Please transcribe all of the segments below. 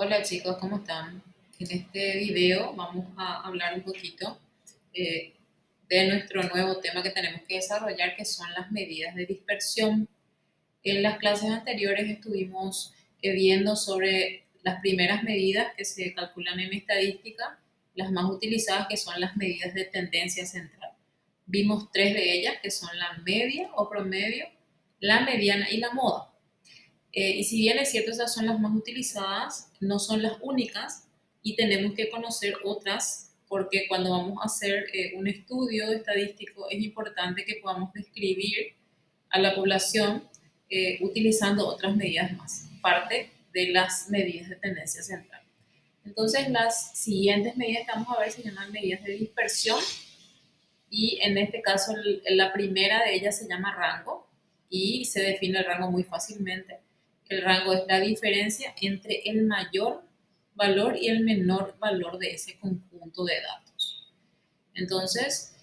Hola chicos, ¿cómo están? En este video vamos a hablar un poquito eh, de nuestro nuevo tema que tenemos que desarrollar, que son las medidas de dispersión. En las clases anteriores estuvimos viendo sobre las primeras medidas que se calculan en estadística, las más utilizadas, que son las medidas de tendencia central. Vimos tres de ellas, que son la media o promedio, la mediana y la moda. Y si bien es cierto, esas son las más utilizadas, no son las únicas y tenemos que conocer otras porque cuando vamos a hacer un estudio estadístico es importante que podamos describir a la población utilizando otras medidas más, parte de las medidas de tendencia central. Entonces, las siguientes medidas que vamos a ver se llaman medidas de dispersión y en este caso la primera de ellas se llama rango y se define el rango muy fácilmente. El rango es la diferencia entre el mayor valor y el menor valor de ese conjunto de datos. Entonces,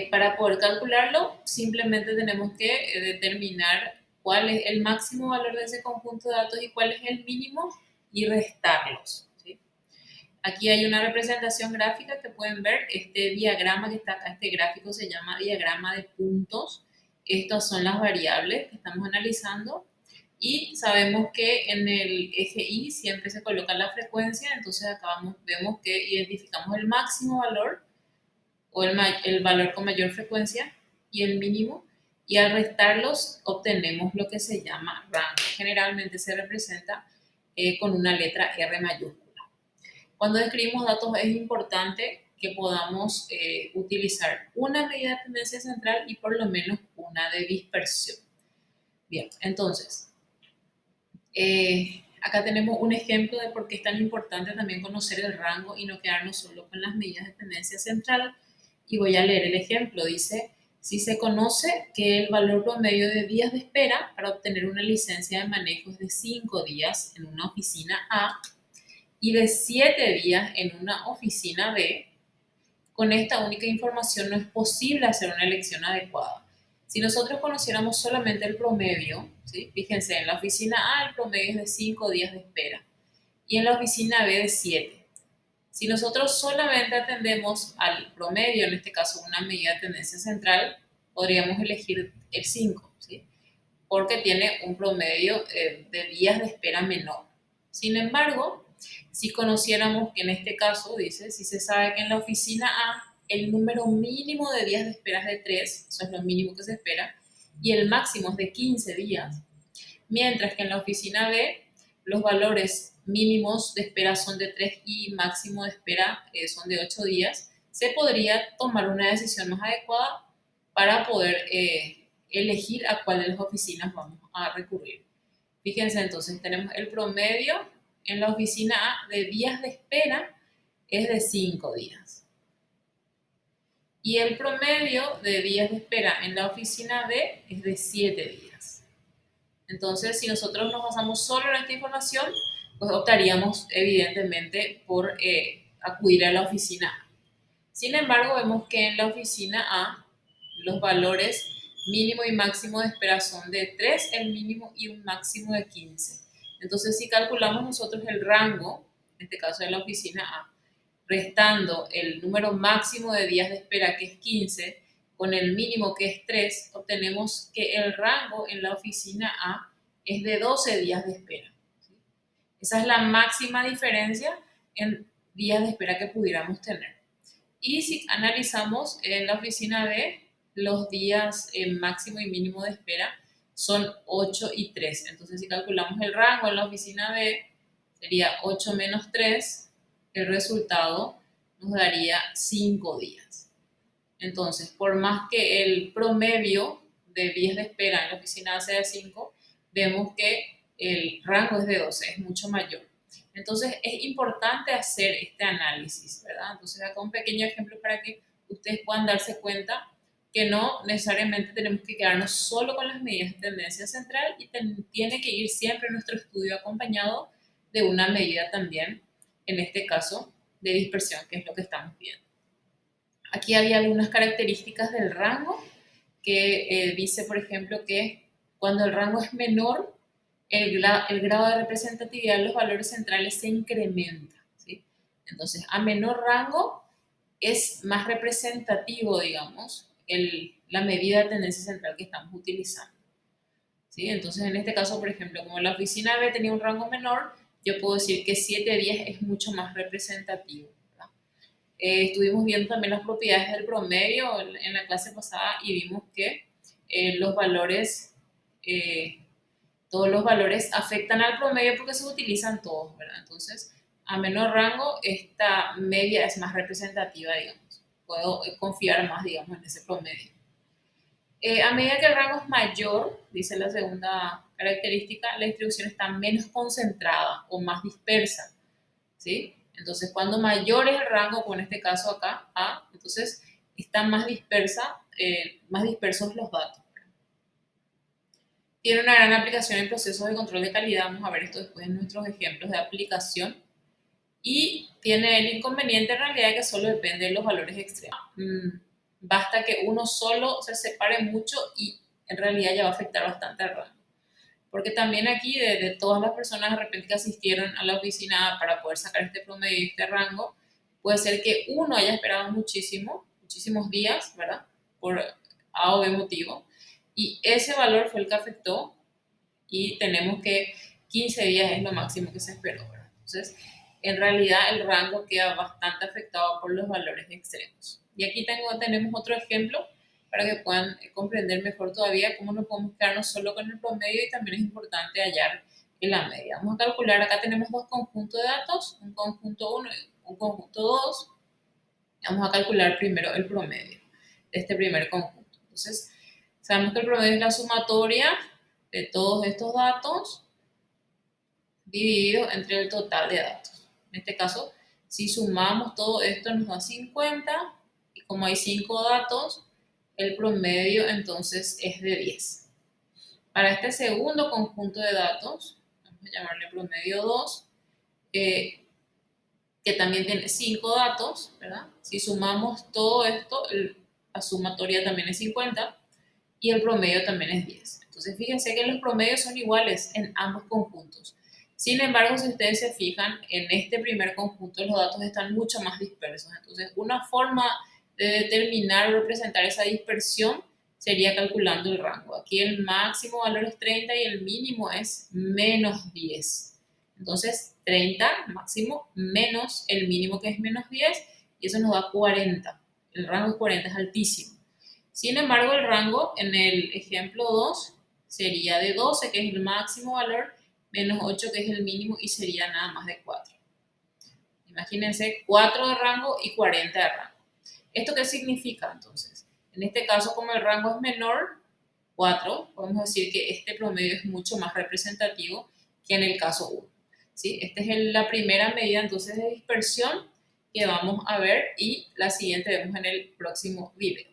para poder calcularlo, simplemente tenemos que determinar cuál es el máximo valor de ese conjunto de datos y cuál es el mínimo y restarlos. ¿Sí? Aquí hay una representación gráfica que pueden ver, este diagrama que está acá, este gráfico se llama diagrama de puntos. Estas son las variables que estamos analizando y sabemos que en el eje Y siempre se coloca la frecuencia, entonces acá vemos que identificamos el máximo valor o el valor con mayor frecuencia y el mínimo, y al restarlos obtenemos lo que se llama rango. Generalmente se representa con una letra R mayúscula. Cuando describimos datos es importante que podamos utilizar una medida de tendencia central y por lo menos una de dispersión. Bien, entonces, acá tenemos un ejemplo de por qué es tan importante también conocer el rango y no quedarnos solo con las medidas de tendencia central. Y voy a leer el ejemplo. Dice, si se conoce que el valor promedio de días de espera para obtener una licencia de manejo es de 5 días en una oficina A, y de 7 días en una oficina B, con esta única información no es posible hacer una elección adecuada. Si nosotros conociéramos solamente el promedio, ¿sí? Fíjense, en la oficina A el promedio es de 5 días de espera y en la oficina B de 7. Si nosotros solamente atendemos al promedio, en este caso una medida de tendencia central, podríamos elegir el 5, ¿sí? Porque tiene un promedio de días de espera menor. Sin embargo, si conociéramos que en este caso, dice, si se sabe que en la oficina A el número mínimo de días de espera es de 3, eso es lo mínimo que se espera, y el máximo es de 15 días, mientras que en la oficina B los valores mínimos de espera son de 3 y máximo de espera son de 8 días, se podría tomar una decisión más adecuada para poder elegir a cuál de las oficinas vamos a recurrir. Fíjense, entonces tenemos el promedio en la oficina A de días de espera es de 5 días. Y el promedio de días de espera en la oficina B es de 7 días. Entonces, si nosotros nos basamos solo en esta información, pues optaríamos evidentemente por acudir a la oficina A. Sin embargo, vemos que en la oficina A los valores mínimo y máximo de espera son de 3 el mínimo y un máximo de 15. Entonces, si calculamos nosotros el rango, en este caso de la oficina A, restando el número máximo de días de espera, que es 15, con el mínimo, que es 3, obtenemos que el rango en la oficina A es de 12 días de espera. Esa es la máxima diferencia en días de espera que pudiéramos tener. Y si analizamos en la oficina B, los días máximo y mínimo de espera son 8 y 3. Entonces, si calculamos el rango en la oficina B, sería 8 menos 3, el resultado nos daría 5 días. Entonces, por más que el promedio de días de espera en la oficina A sea de 5, vemos que el rango es de 12, es mucho mayor. Entonces, es importante hacer este análisis, ¿verdad? Entonces, acá un pequeño ejemplo para que ustedes puedan darse cuenta que no necesariamente tenemos que quedarnos solo con las medidas de tendencia central y tiene que ir siempre nuestro estudio acompañado de una medida también, en este caso, de dispersión, que es lo que estamos viendo. Aquí había algunas características del rango que dice, por ejemplo, que cuando el rango es menor, el grado de representatividad de los valores centrales se incrementa, ¿sí? Entonces, a menor rango es más representativo, digamos, la medida de tendencia central que estamos utilizando, ¿sí? Entonces, en este caso, por ejemplo, como la oficina B tenía un rango menor, yo puedo decir que 7-10 es mucho más representativo, ¿verdad? Estuvimos viendo también las propiedades del promedio en la clase pasada y vimos que los valores, eh, todos los valores afectan al promedio porque se utilizan todos, ¿verdad? Entonces, a menor rango, esta media es más representativa, digamos. Puedo confiar más, digamos, en ese promedio. A medida que el rango es mayor, dice la segunda característica, la distribución está menos concentrada o más dispersa, ¿sí? Entonces, cuando mayor es el rango, como en este caso acá, A, entonces está más dispersa, más dispersos los datos. Tiene una gran aplicación en procesos de control de calidad, vamos a ver esto después en nuestros ejemplos de aplicación, y tiene el inconveniente en realidad de que solo depende de los valores extremos. Basta que uno solo se separe mucho y en realidad ya va a afectar bastante al rango. Porque también aquí de todas las personas de repente que asistieron a la oficina para poder sacar este promedio y este rango, puede ser que uno haya esperado muchísimo, muchísimos días, ¿verdad? Por A o B motivo, y ese valor fue el que afectó y tenemos que 15 días es lo máximo que se esperó, ¿verdad? Entonces, en realidad el rango queda bastante afectado por los valores extremos. Y aquí tenemos otro ejemplo para que puedan comprender mejor todavía cómo no podemos quedarnos solo con el promedio y también es importante hallar en la media. Vamos a calcular, acá tenemos dos conjuntos de datos, un conjunto 1 y un conjunto 2. Vamos a calcular primero el promedio de este primer conjunto. Entonces, sabemos que el promedio es la sumatoria de todos estos datos dividido entre el total de datos. En este caso, si sumamos todo esto nos da 50 y como hay 5 datos, el promedio entonces es de 10. Para este segundo conjunto de datos, vamos a llamarle promedio 2, que también tiene 5 datos, ¿verdad? Si sumamos todo esto, la sumatoria también es 50 y el promedio también es 10. Entonces, fíjense que los promedios son iguales en ambos conjuntos. Sin embargo, si ustedes se fijan, en este primer conjunto los datos están mucho más dispersos. Entonces, una forma de determinar o representar esa dispersión sería calculando el rango. Aquí el máximo valor es 30 y el mínimo es menos 10. Entonces, 30 máximo menos el mínimo que es menos 10 y eso nos da 40. El rango de 40 es altísimo. Sin embargo, el rango en el ejemplo 2 sería de 12, que es el máximo valor, menos 8, que es el mínimo, y sería nada más de 4. Imagínense 4 de rango y 40 de rango. ¿Esto qué significa entonces? En este caso, como el rango es menor, 4, podemos decir que este promedio es mucho más representativo que en el caso 1. ¿Sí? Esta es la primera medida entonces de dispersión que vamos a ver y la siguiente vemos en el próximo video.